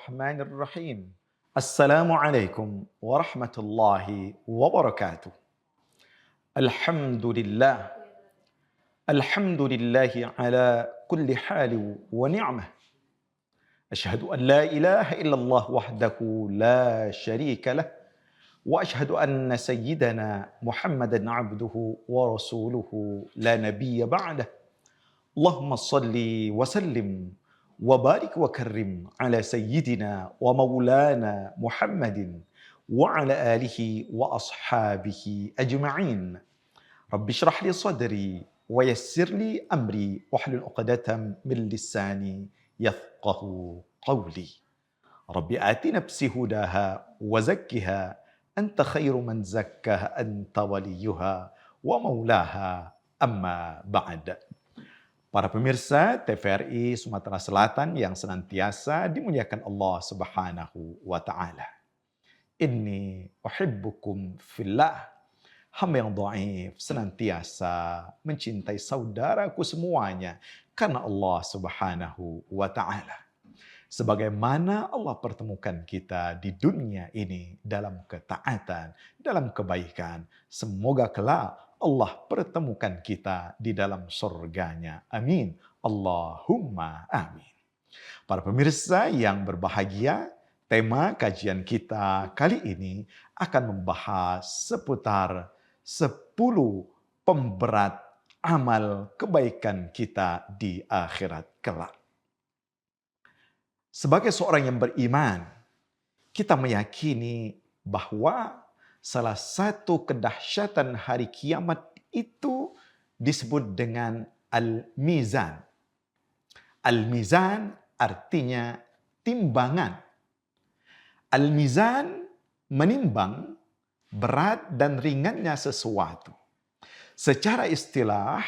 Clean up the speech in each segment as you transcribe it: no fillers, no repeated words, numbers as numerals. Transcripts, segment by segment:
Bismillahirrahmanirrahim. Assalamualaikum warahmatullahi wabarakatuh. Alhamdulillah. Alhamdulillahi ala kulli hali wa ni'mah. Ashhadu an la ilaha illallah wahdahu la syarika lah. Wa ashhadu anna sayyidana Muhammadan abduhu wa rasuluhu la nabiyya ba'dah. Allahumma salli wa sallim wa barik wa karrim ala sayyidina wa maulana Muhammadin wa ala alihi wa ashabihi ajma'in. Rabbi shrah li sadri wa yassir li amri wahlul 'uqdatam min lisani yafqahu qawli. Rabbi ati nafsi hudaha wa zakkiha anta khairu man zakkaha anta waliyuha wa maulaha amma ba'd. Para pemirsa TVRI Sumatera Selatan yang senantiasa dimuliakan Allah Subhanahu wa taala. Inni uhibbukum fillah. Hamba yang dhaif senantiasa mencintai saudaraku semuanya karena Allah Subhanahu wa taala. Sebagaimana Allah pertemukan kita di dunia ini dalam ketaatan, dalam kebaikan, semoga kelak Allah pertemukan kita di dalam surganya. Amin. Allahumma amin. Para pemirsa yang berbahagia, tema kajian kita kali ini akan membahas seputar 10 pemberat amal kebaikan kita di akhirat kelak. Sebagai seorang yang beriman, kita meyakini bahwa salah satu kedahsyatan hari kiamat itu disebut dengan Al-Mizan. Al-Mizan artinya timbangan. Al-Mizan menimbang berat dan ringannya sesuatu. Secara istilah,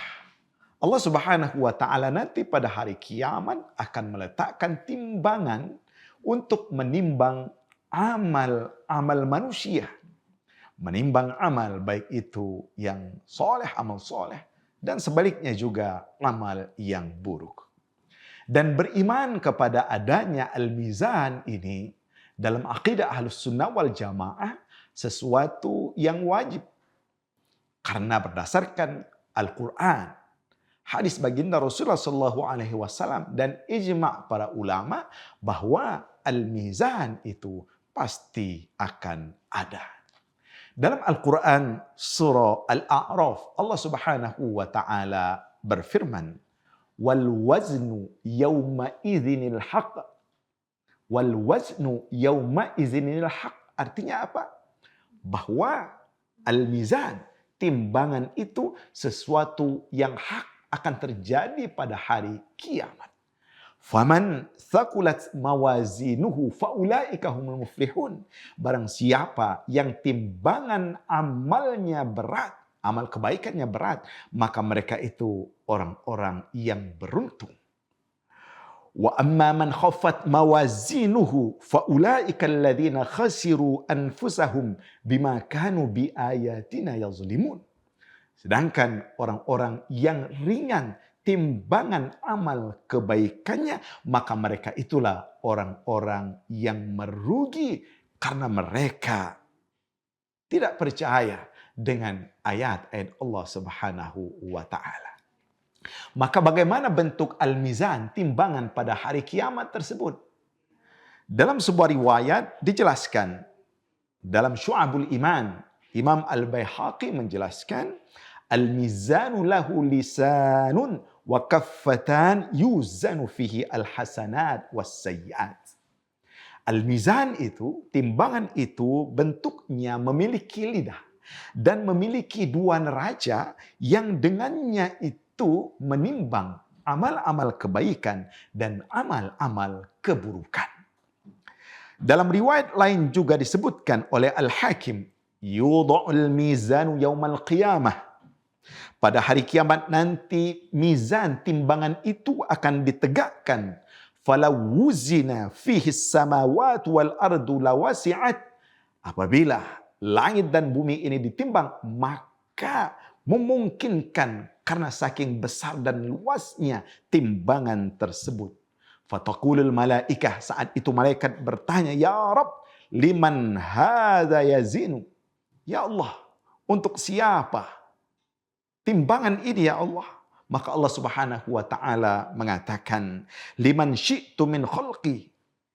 Allah Subhanahu wa taala nanti pada hari kiamat akan meletakkan timbangan untuk menimbang amal manusia. Menimbang amal baik itu yang soleh, amal soleh, dan sebaliknya juga amal yang buruk. Dan beriman kepada adanya al-mizan ini dalam akidah Ahlus Sunnah wal Jamaah sesuatu yang wajib. Karena berdasarkan Al-Quran, hadis baginda Rasulullah SAW dan ijma' para ulama bahwa al-mizan itu pasti akan ada. Dalam Al-Quran surah Al-A'raf, Allah Subhanahu wa taala berfirman, "Wal waznu yawma idzinil haqq." Wal waznu yawma idzinil haqq. Artinya apa? Bahwa al-mizan, timbangan itu sesuatu yang hak akan terjadi pada hari kiamat. Faman thaqulat mawazinuhu faulaika humul muflihun. Barang siapa yang timbangan amalnya berat, amal kebaikannya berat, maka mereka itu orang-orang yang beruntung. Wa amma man khaffat mawazinuhu faulaika alladhina khasiru anfusahum bima kanu biayatina yazlimun. Sedangkan orang-orang yang ringan timbangan amal kebaikannya, maka mereka itulah orang-orang yang merugi karena mereka tidak percaya dengan ayat-ayat Allah Subhanahu wa taala. Maka bagaimana bentuk al-mizan, timbangan pada hari kiamat tersebut? Dalam sebuah riwayat dijelaskan dalam Syu'abul Iman, Imam Al-Baihaqi menjelaskan al-mizanu lahu lisanun wa kaffatan yuzanu fihi al-hasanat was-sayyi'at. Al-mizan itu, timbangan itu bentuknya memiliki lidah dan memiliki 2 neraca yang dengannya itu menimbang amal-amal kebaikan dan amal-amal keburukan. Dalam riwayat lain juga disebutkan oleh Al-Hakim, yudha'ul mizanu yaumal qiyamah. Pada hari kiamat nanti mizan timbangan itu akan ditegakkan. Falau wuzina fihi samawati wal ardu lawasi'at. Apabila langit dan bumi ini ditimbang, maka memungkinkan karena saking besar dan luasnya timbangan tersebut. Fataqulul malaikah, saat itu malaikat bertanya, ya Rabb, liman hadza yazinu? Ya Allah, untuk siapa timbangan ini ya Allah? Maka Allah Subhanahu wa taala mengatakan, liman syi'tu min khalqi.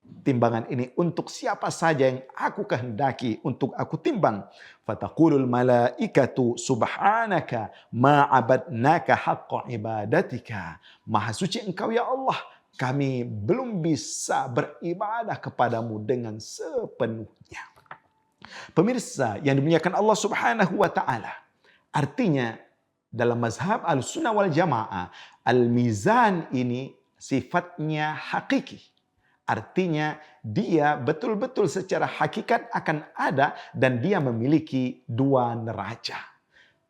Timbangan ini untuk siapa saja yang aku kehendaki untuk aku timbang. Fataqulul malaikatu subhanaka ma abadnaka haqqa ibadatika. Maha suci engkau ya Allah, kami belum bisa beribadah kepadamu dengan sepenuhnya. Pemirsa yang dimuliakan Allah Subhanahu wa taala, artinya dalam mazhab Ahlussunnah wal Jamaah, al-mizan ini sifatnya hakiki. Artinya dia betul-betul secara hakikat akan ada dan dia memiliki dua neraca.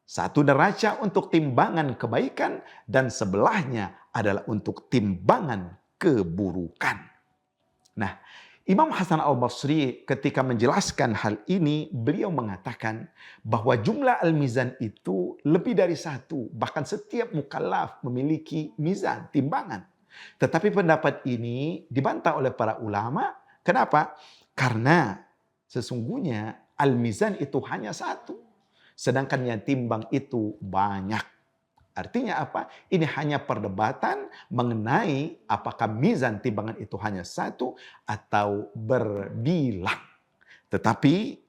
Satu neraca untuk timbangan kebaikan dan sebelahnya adalah untuk timbangan keburukan. Nah, Imam Hasan al-Basri ketika menjelaskan hal ini, beliau mengatakan bahwa jumlah al-mizan itu lebih dari satu. Bahkan setiap mukallaf memiliki mizan, timbangan. Tetapi pendapat ini dibantah oleh para ulama. Kenapa? Karena sesungguhnya al-mizan itu hanya satu. Sedangkan yang timbang itu banyak. Artinya apa? Ini hanya perdebatan mengenai apakah mizan timbangan itu hanya satu atau berbilang. Tetapi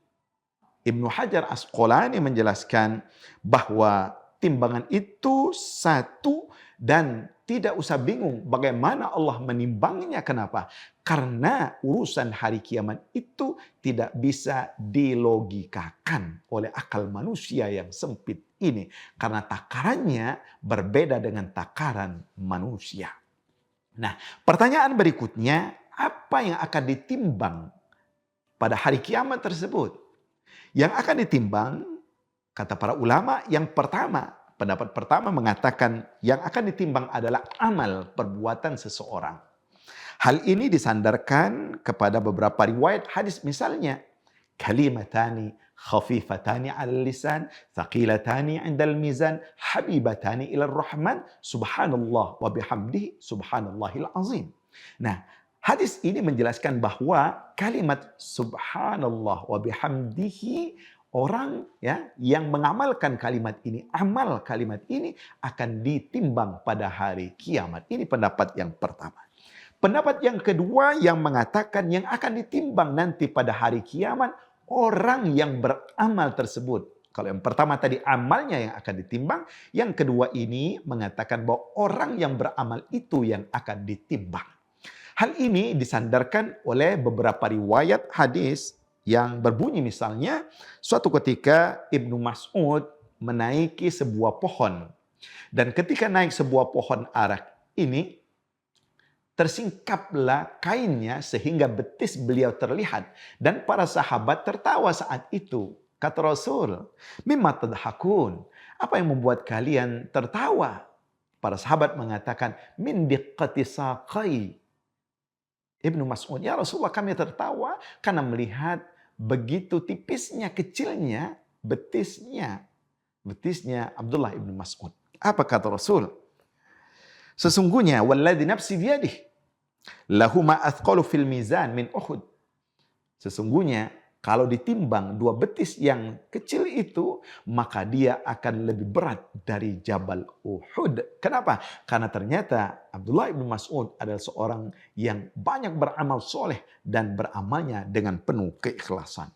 Ibnu Hajar Asqalani menjelaskan bahwa timbangan itu satu dan tidak usah bingung bagaimana Allah menimbangnya. Kenapa? Karena urusan hari kiamat itu tidak bisa dilogikakan oleh akal manusia yang sempit ini. Karena takarannya berbeda dengan takaran manusia. Nah, pertanyaan berikutnya, apa yang akan ditimbang pada hari kiamat tersebut? Yang akan ditimbang, kata para ulama, yang pertama, pendapat pertama mengatakan yang akan ditimbang adalah amal perbuatan seseorang. Hal ini disandarkan kepada beberapa riwayat hadis, misalnya kalimatani khafifatani 'alal lisan, thaqilatani 'indal mizan, habibatani ilar rahman, subhanallah wa bihamdihi subhanallahil azim. Nah, hadis ini menjelaskan bahwa kalimat subhanallah wa bihamdihi, orang yang mengamalkan kalimat ini, amal kalimat ini akan ditimbang pada hari kiamat. Ini pendapat yang pertama. Pendapat yang kedua yang mengatakan yang akan ditimbang nanti pada hari kiamat orang yang beramal tersebut. Kalau yang pertama tadi amalnya yang akan ditimbang, yang kedua ini mengatakan bahwa orang yang beramal itu yang akan ditimbang. Hal ini disandarkan oleh beberapa riwayat hadis yang berbunyi, misalnya suatu ketika Ibnu Mas'ud menaiki sebuah pohon. Dan ketika naik sebuah pohon arak ini, tersingkaplah kainnya sehingga betis beliau terlihat. Dan para sahabat tertawa saat itu. Kata Rasul, mimma tadhakun? Apa yang membuat kalian tertawa? Para sahabat mengatakan, min diqqati saqai. Ibnu Mas'ud, ya Rasulullah, kami tertawa karena melihat begitu tipisnya, kecilnya betisnya Abdullah ibnu Mas'ud. Apa kata Rasul? Sesungguhnya walladzi nafsi biyadihi lahu ma athqalu fil mizan min Uhud. Sesungguhnya kalau ditimbang dua betis yang kecil itu, maka dia akan lebih berat dari Jabal Uhud. Kenapa? Karena ternyata Abdullah ibnu Mas'ud adalah seorang yang banyak beramal soleh dan beramalnya dengan penuh keikhlasan.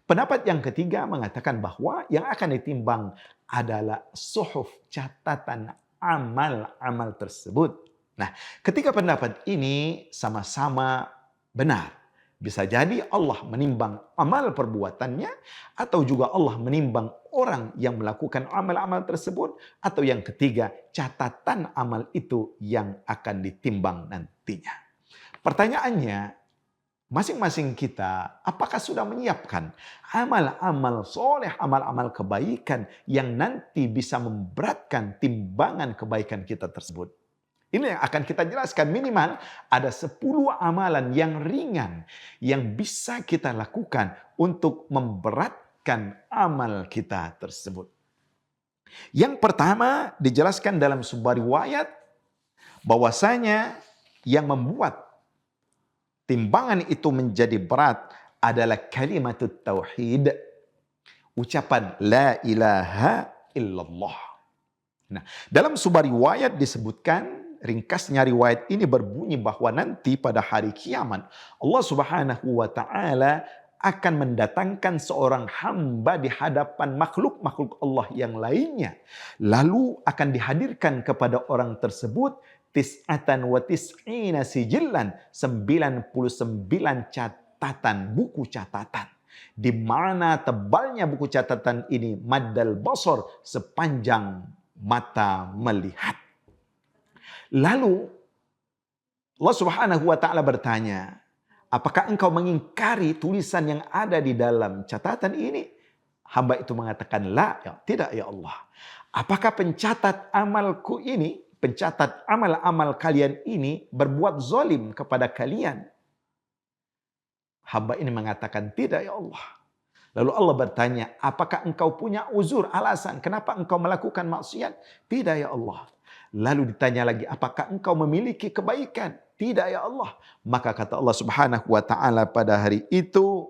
Pendapat yang ketiga mengatakan bahwa yang akan ditimbang adalah suhuf, catatan amal-amal tersebut. Nah, ketika pendapat ini sama-sama benar, bisa jadi Allah menimbang amal perbuatannya, atau juga Allah menimbang orang yang melakukan amal-amal tersebut, atau yang ketiga, catatan amal itu yang akan ditimbang nantinya. Pertanyaannya, masing-masing kita apakah sudah menyiapkan amal-amal soleh, amal-amal kebaikan yang nanti bisa memberatkan timbangan kebaikan kita tersebut? Ini yang akan kita jelaskan. Minimal ada 10 amalan yang ringan yang bisa kita lakukan untuk memberatkan amal kita tersebut. Yang pertama dijelaskan dalam sebuah riwayat bahwasanya yang membuat timbangan itu menjadi berat adalah kalimat tauhid, ucapan la ilaha illallah. Nah, dalam sebuah riwayat disebutkan, ringkasnya riwayat ini berbunyi bahawa nanti pada hari kiamat Allah Subhanahu wa taala akan mendatangkan seorang hamba di hadapan makhluk-makhluk Allah yang lainnya. Lalu akan dihadirkan kepada orang tersebut tis'atan wa tis'ina sijillan, 99 catatan, buku catatan. Di mana tebalnya buku catatan ini maddal basar, sepanjang mata melihat. Lalu Allah Subhanahu wa taala bertanya, apakah engkau mengingkari tulisan yang ada di dalam catatan ini? Hamba itu mengatakan, la, ya, tidak ya Allah. Apakah pencatat amalku ini, pencatat amal-amal kalian ini berbuat zalim kepada kalian? Hamba ini mengatakan, tidak ya Allah. Lalu Allah bertanya, apakah engkau punya uzur, alasan kenapa engkau melakukan maksiat? Tidak ya Allah. Lalu ditanya lagi, apakah engkau memiliki kebaikan? Tidak ya Allah. Maka kata Allah Subhanahu wa taala pada hari itu,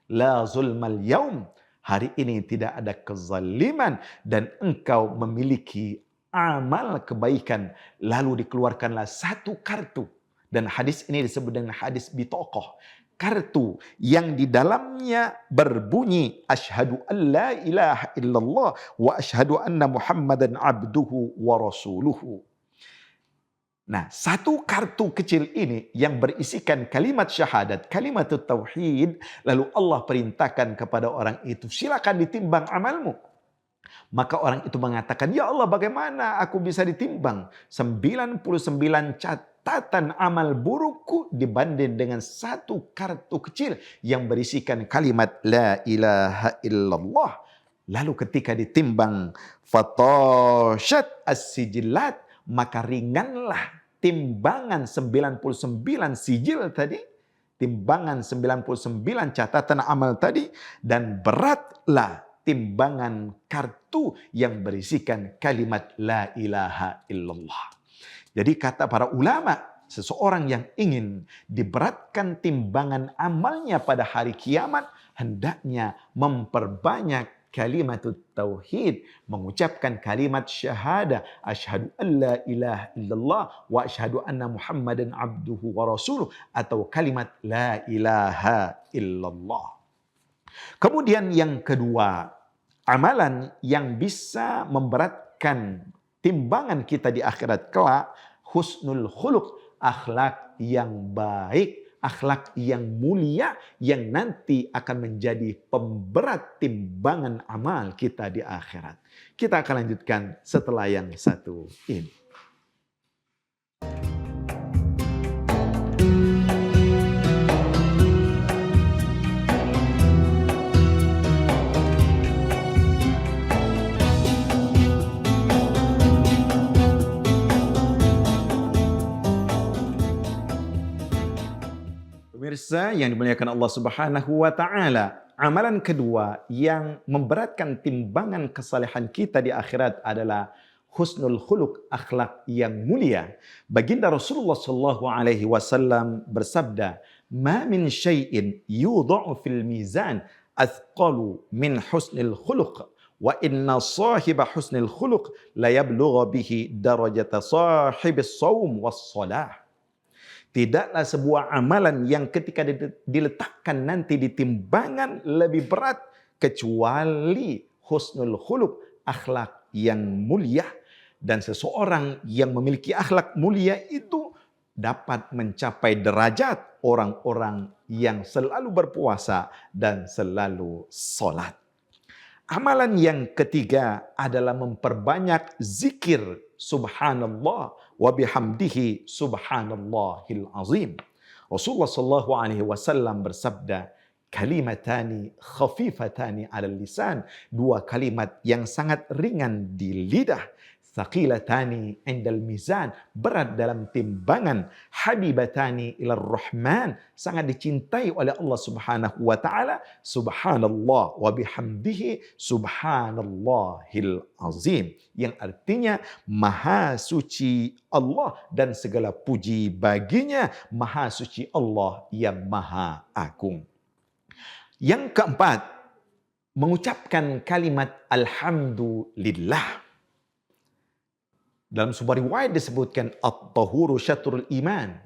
la zulmal yaum. Hari ini tidak ada kezaliman dan engkau memiliki amal kebaikan. Lalu dikeluarkanlah satu kartu. Dan hadis ini disebut dengan hadis bitoqoh. Kartu yang di dalamnya berbunyi asyhadu an la ilaha illallah wa asyhadu anna Muhammadan abduhu wa rasuluhu. Nah, satu kartu kecil ini yang berisikan kalimat syahadat, kalimat tauhid, lalu Allah perintahkan kepada orang itu, silakan ditimbang amalmu. Maka orang itu mengatakan, ya Allah, bagaimana aku bisa ditimbang? 99 catatan amal burukku dibanding dengan satu kartu kecil yang berisikan kalimat la ilaha illallah. Lalu ketika ditimbang fatashat as-sijillat, maka ringanlah timbangan 99 sijil tadi, timbangan 99 catatan amal tadi, dan beratlah timbangan kartu yang berisikan kalimat la ilaha illallah. Jadi kata para ulama, seseorang yang ingin diberatkan timbangan amalnya pada hari kiamat, hendaknya memperbanyak kalimat tauhid, mengucapkan kalimat syahadah, asyhadu an la ilaha illallah wa asyhadu anna Muhammadan abduhu wa rasuluh, atau kalimat la ilaha illallah. Kemudian yang kedua, amalan yang bisa memberatkan timbangan kita di akhirat kelak, husnul khuluq, akhlak yang baik, akhlak yang mulia yang nanti akan menjadi pemberat timbangan amal kita di akhirat. Kita akan lanjutkan setelah yang satu ini. Pemirsa yang dimuliakan Allah Subhanahu wa taala, amalan kedua yang memberatkan timbangan kesalehan kita di akhirat adalah husnul khuluq, akhlak yang mulia. Baginda Rasulullah sallallahu alaihi wasallam bersabda, "Ma min syai'in yudha'u fil mizan athqalu min husnil khuluq, wa inna sahiba husnil khuluq la yablugha bihi darajata sahibis shaum was shalah." Tidaklah sebuah amalan yang ketika diletakkan nanti di timbangan lebih berat kecuali husnul khuluq, akhlak yang mulia. Dan seseorang yang memiliki akhlak mulia itu dapat mencapai derajat orang-orang yang selalu berpuasa dan selalu solat. Amalan yang ketiga adalah memperbanyak zikir subhanallah wa bihamdihi subhanallahil azim. Rasulullah sallallahu alaihi wasallam bersabda, kalimatani khafifatani 'alal lisan, dua kalimat yang sangat ringan di lidah, Thaqilatani indal mizan, berat dalam timbangan. Habibatani ilar rahman, sangat dicintai oleh Allah Subhanahu wa taala. Subhanallah wa bihamdihi subhanallahil azim, yang artinya maha suci Allah dan segala puji baginya, maha suci Allah yang maha agung. Yang keempat, mengucapkan kalimat alhamdulillah. Dalam sebuah riwayat disebutkan at-tahuru syatrul iman.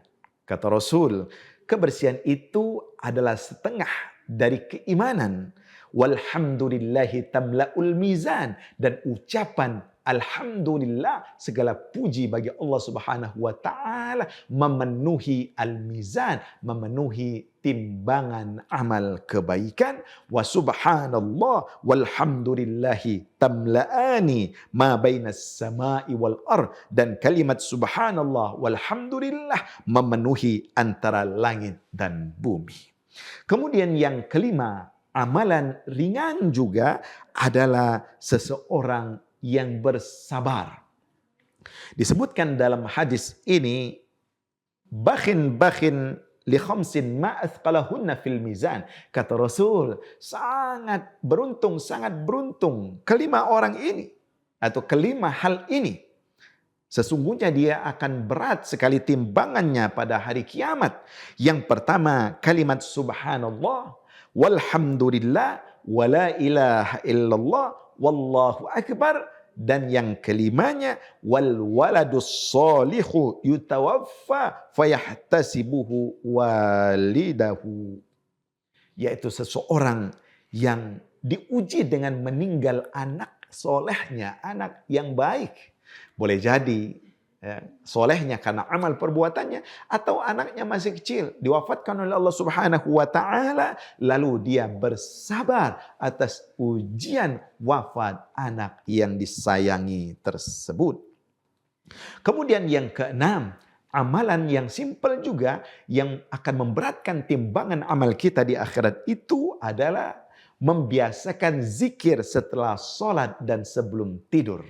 Kata Rasul, kebersihan itu adalah setengah dari keimanan. Walhamdulillahi tamla'ul mizan, dan ucapan alhamdulillah, segala puji bagi Allah Subhanahu wa taala, memenuhi al-mizan, memenuhi timbangan amal kebaikan. Wa subhanallah walhamdulillahi tamla'ani ma bainas samai wal ard, dan kalimat subhanallah walhamdulillah memenuhi antara langit dan bumi. Kemudian yang kelima, amalan ringan juga adalah seseorang yang bersabar. Disebutkan dalam hadis ini, bakhin li khamsin ma athqalahunna fil mizan. Kata Rasul, sangat beruntung kelima orang ini atau kelima hal ini. Sesungguhnya dia akan berat sekali timbangannya pada hari kiamat. Yang pertama, kalimat subhanallah walhamdulillah wala ilaha illallah wallahu akbar, dan yang kelimanya wal waladus solihu yutawaffa fayahtasibuhu walidahu, yaitu seseorang yang diuji dengan meninggal anak solehnya, anak yang baik. Boleh jadi solehnya karena amal perbuatannya, atau anaknya masih kecil diwafatkan oleh Allah Subhanahu wa taala, lalu dia bersabar atas ujian wafat anak yang disayangi tersebut. Kemudian yang keenam, amalan yang simpel juga yang akan memberatkan timbangan amal kita di akhirat itu adalah membiasakan zikir setelah sholat dan sebelum tidur.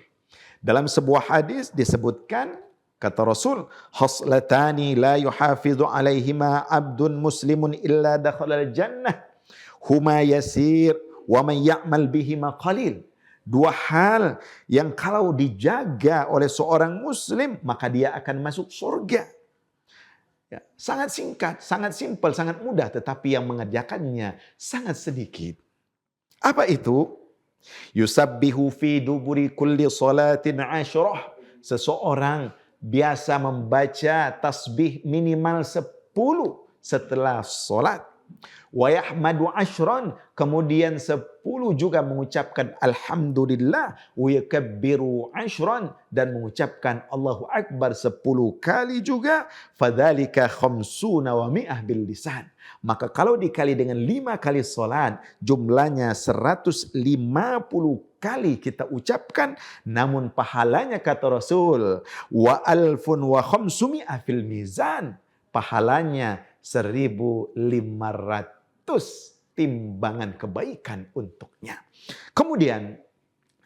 Dalam sebuah hadis disebutkan, kata Rasul, haslatani la yuhafidhu alaihima abdun muslimun illa dakhalal jannah huma yasir wa man ya'mal bihima qalil. Dua hal yang kalau dijaga oleh seorang muslim maka dia akan masuk surga. Ya, sangat singkat, sangat simpel, sangat mudah, tetapi yang mengerjakannya sangat sedikit. Apa itu? Yusabbihu fi duburi kulli salatin 'ashrah. Seseorang biasa membaca tasbih minimal 10 setelah solat. Wa yahmadu 'ashran, kemudian 10 juga mengucapkan alhamdulillah. Wa yakabbiru 'ashran, dan mengucapkan Allahu Akbar 10 kali juga. Fadzalika khamsuna wa mi'ah bil lisan. Maka kalau dikali dengan 5 kali solat, jumlahnya 150 kali kita ucapkan, namun pahalanya kata Rasul, wa alfun wa khamsumi'ah fil mizan, pahalanya 1.500 timbangan kebaikan untuknya. Kemudian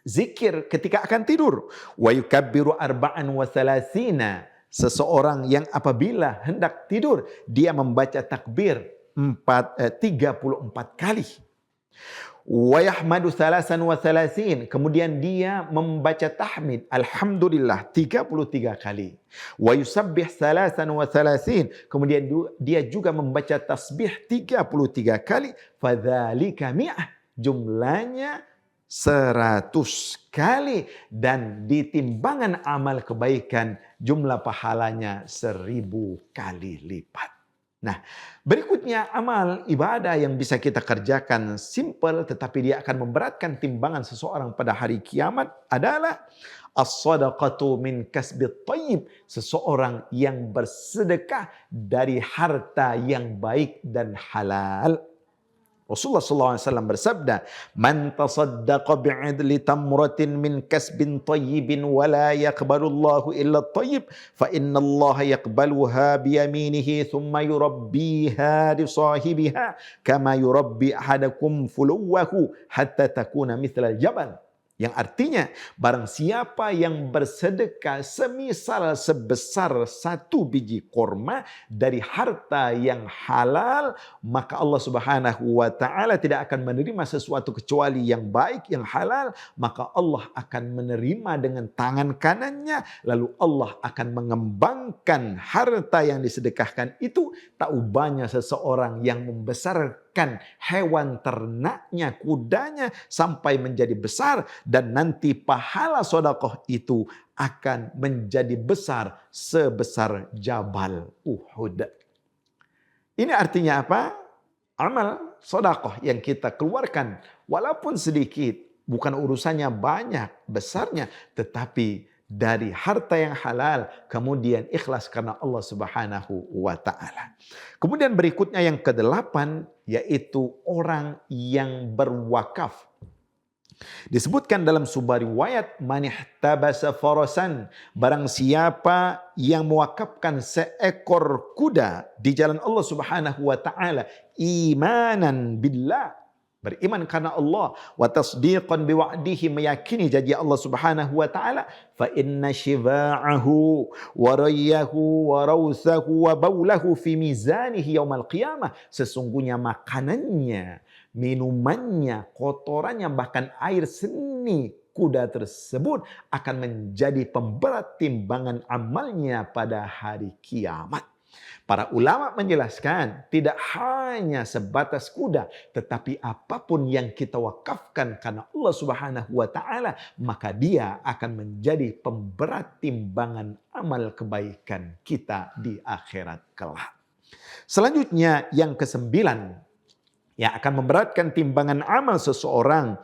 zikir ketika akan tidur, wa yukabbiru arba'an wa thalathina, seseorang yang apabila hendak tidur dia membaca takbir 34 kali. Wa yahmadu thalasan wa thalathin, kemudian dia membaca tahmid alhamdulillah 33 kali. Wa yusabbih thalasan wa thalathin, kemudian dia juga membaca tasbih 33 kali. Fadzalika mi'ah, jumlahnya 100 kali, dan di timbangan amal kebaikan jumlah pahalanya 1000 kali lipat. Nah, berikutnya amal ibadah yang bisa kita kerjakan simple tetapi dia akan memberatkan timbangan seseorang pada hari kiamat adalah as-sadaqatu min kasbit thayyib, seseorang yang bersedekah dari harta yang baik dan halal. Rasulullah SAW bersabda, "Man tasaddaqa bi'idli tamratin min kasbin tayyibin wa la yaqbalullahu illa at-tayyib, fa innallaha yaqbaluha bi yaminihi thumma yurabbiha li sahibiha kama yurabbi ahadakum fuluwahu hatta takuna mithlal jabal." Yang artinya, barang siapa yang bersedekah semisal sebesar 1 biji korma dari harta yang halal, maka Allah Subhanahu wa taala tidak akan menerima sesuatu kecuali yang baik, yang halal, maka Allah akan menerima dengan tangan kanannya, lalu Allah akan mengembangkan harta yang disedekahkan itu. Tak ubahnya seseorang yang membesarkan hewan ternaknya, kudanya, sampai menjadi besar, dan nanti pahala sedekah itu akan menjadi besar sebesar Jabal Uhud. Ini artinya apa? Amal sedekah yang kita keluarkan walaupun sedikit, bukan urusannya banyak besarnya, tetapi dari harta yang halal, kemudian ikhlas karena Allah Subhanahu wa taala. Kemudian berikutnya yang ke-8, yaitu orang yang berwakaf. Disebutkan dalam sebuah riwayat, man ihtabasa farasan, barang siapa yang mewakafkan seekor kuda di jalan Allah Subhanahu wa taala, imanan billah, beriman karena Allah, wa tasdiqan biwa'dihi, meyakini janji Allah Subhanahu wa taala, fa inna shifa'ahu wa rayyahu wa rawsahu wa baulahu fi mizanihi yaumal qiyamah, sesungguhnya makanannya, minumannya, kotorannya, bahkan air seni kuda tersebut akan menjadi pemberat timbangan amalnya pada hari kiamat. Para ulama menjelaskan tidak hanya sebatas kuda, tetapi apapun yang kita wakafkan karena Allah Subhanahu wa taala, maka dia akan menjadi pemberat timbangan amal kebaikan kita di akhirat kelak. Selanjutnya yang ke-9 yang akan memberatkan timbangan amal seseorang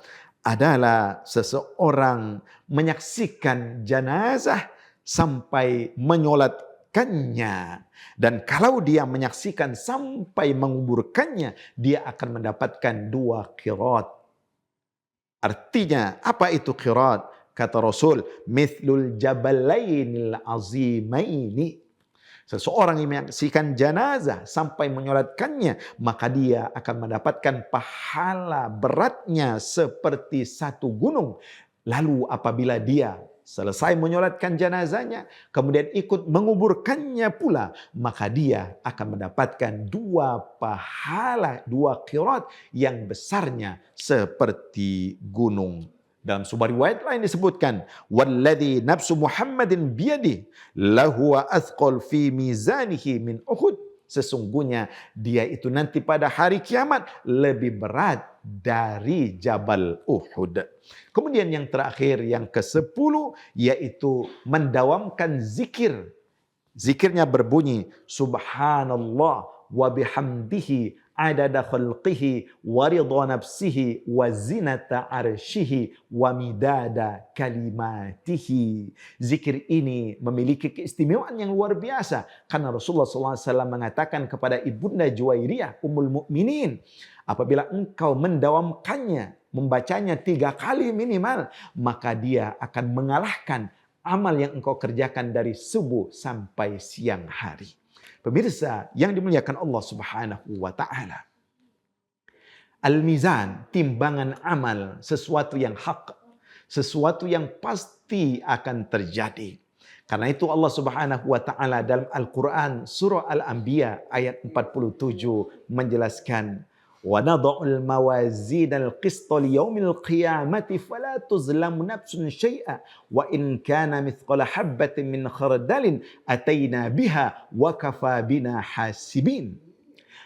adalah seseorang menyaksikan jenazah sampai menyolatkannya. Dan kalau dia menyaksikan sampai menguburkannya, dia akan mendapatkan 2 qirat. Artinya, apa itu qirat? Kata Rasul, mithlul jabalainil azimaini. Seseorang yang menyaksikan jenazah sampai menyolatkannya, maka dia akan mendapatkan pahala beratnya seperti 1 gunung. Lalu apabila dia selesai menyolatkan jenazahnya, kemudian ikut menguburkannya pula, maka dia akan mendapatkan 2 pahala, 2 qirat yang besarnya seperti gunung. Dalam sebuah riwayat lain disebutkan, walladzi nafsu Muhammadin biyadihi lahu athqal fi mizanihi min Uhud. Sesungguhnya dia itu nanti pada hari kiamat lebih berat dari Jabal Uhud. Kemudian yang terakhir, yang ke-10, yaitu mendawamkan zikir. Zikirnya berbunyi, subhanallah wa bihamdihi adada khalqihi wa ridha nafsihi wa zinata arshihi wa midada kalimatihi. Zikir ini memiliki keistimewaan yang luar biasa karena Rasulullah SAW mengatakan kepada ibunda Juwairiyah Ummul Mukminin, apabila engkau mendawamkannya, membacanya 3 kali minimal, maka dia akan mengalahkan amal yang engkau kerjakan dari subuh sampai siang hari. Pemirsa yang dimuliakan Allah Subhanahu wa taala. Al-mizan, timbangan amal, sesuatu yang hak, sesuatu yang pasti akan terjadi. Karena itu Allah Subhanahu wa taala dalam Al-Qur'an surah Al-Anbiya ayat 47 menjelaskan, wa nadha'ul mawazinal qista liyaumil qiyamati fala tuzlamu nafsun syai'a wa in kana mithqala habbatin min khardalin ataina biha wa kafa bina hasibin.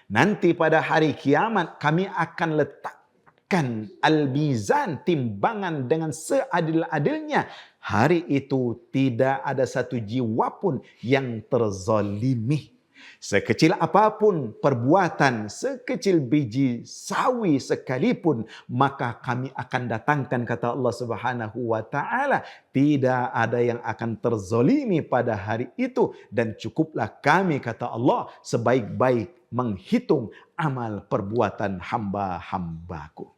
Nanti pada hari kiamat kami akan letakkan al-mizan, timbangan dengan seadil-adilnya. Hari itu tidak ada 1 jiwa pun yang terzalimi. Sekecil apapun perbuatan, sekecil biji sawi sekalipun, maka kami akan datangkan, kata Allah Subhanahu wa taala, tidak ada yang akan terzolimi pada hari itu, dan cukuplah kami, kata Allah, sebaik-baik menghitung amal perbuatan hamba-hambaku.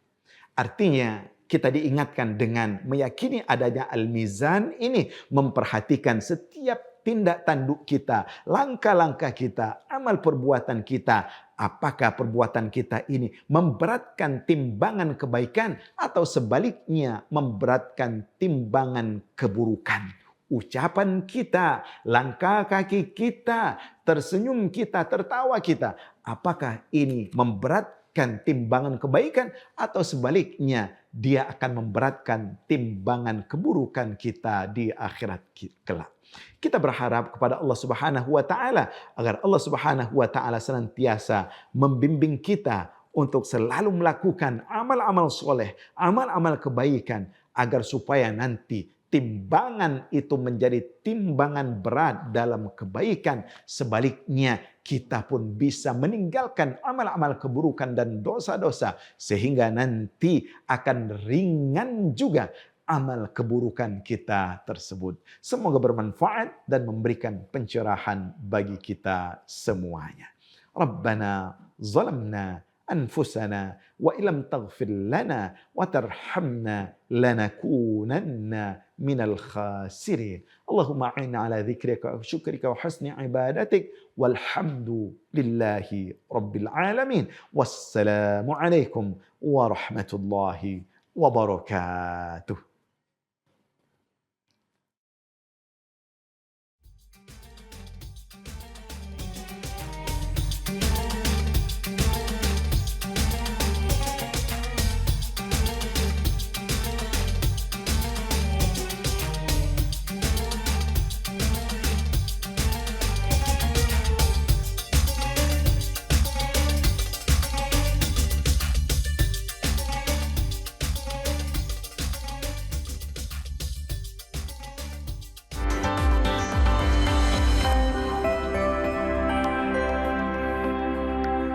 Artinya kita diingatkan dengan meyakini adanya al-mizan ini, memperhatikan setiap tindak tanduk kita, langkah-langkah kita, amal perbuatan kita, Apakah perbuatan kita ini memberatkan timbangan kebaikan atau sebaliknya memberatkan timbangan keburukan? Ucapan kita, langkah kaki kita, tersenyum kita, tertawa kita, apakah ini memberatkan timbangan kebaikan atau sebaliknya dia akan memberatkan timbangan keburukan kita di akhirat kelak? Kita berharap kepada Allah Subhanahu wa taala agar Allah Subhanahu wa taala senantiasa membimbing kita untuk selalu melakukan amal-amal soleh, amal-amal kebaikan agar supaya nanti timbangan itu menjadi timbangan berat dalam kebaikan. Sebaliknya kita pun bisa meninggalkan amal-amal keburukan dan dosa-dosa sehingga nanti akan ringan juga amal keburukan kita tersebut. Semoga bermanfaat dan memberikan pencerahan bagi kita semuanya. Rabbana zalamna anfusana wa illam taghfir lana wa tarhamna lanakunanna minal khasirin. Allahumma a'inna ala dzikrika wa syukrika wa husni ibadatik walhamdulillahi rabbil alamin. Wassalamu alaikum warahmatullahi wabarakatuh.